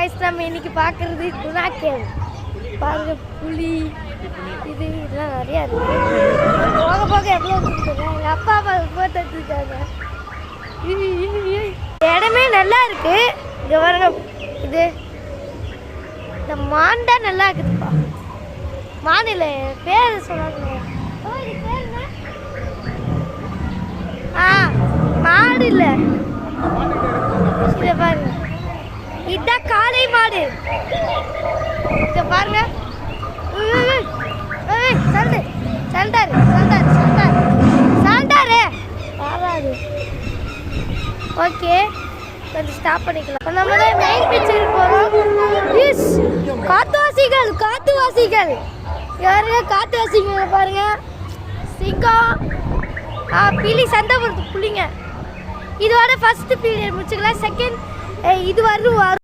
நம்ம இன்னைக்கு பார்க்குறது குணா கேவ். பாருங்க, புலி இது இதெல்லாம் நிறையா இருக்குது. போக போக எவ்வளோ இருக்குங்க. எங்கள் அப்பா அம்மா போட்டு எடுத்துருக்காங்க. இடமே நல்லா இருக்கு. இங்கே பாருங்க, இது இந்த மான் தான் நல்லா இருக்குதுப்பா. மாநில பேர் சொன்னாங்க. மாடு இல்லை, இதை பாருங்க, இதுதான் காளை மாடு. இதை பாருங்க, ஓகே, கொஞ்சம் ஸ்டாப் பண்ணிக்கலாம். நம்ம மெயின் பிக்சர் போகிறோம். காத்துவாசிகள் யாருங்க? காத்துவாசிங்க பாருங்க, சிங்கம், பிலி, சண்டை போடுறது புள்ளிங்க. இதோட ஃபர்ஸ்ட் பீரியட் முடிச்சுக்கலாம். செகண்ட் இது வரும்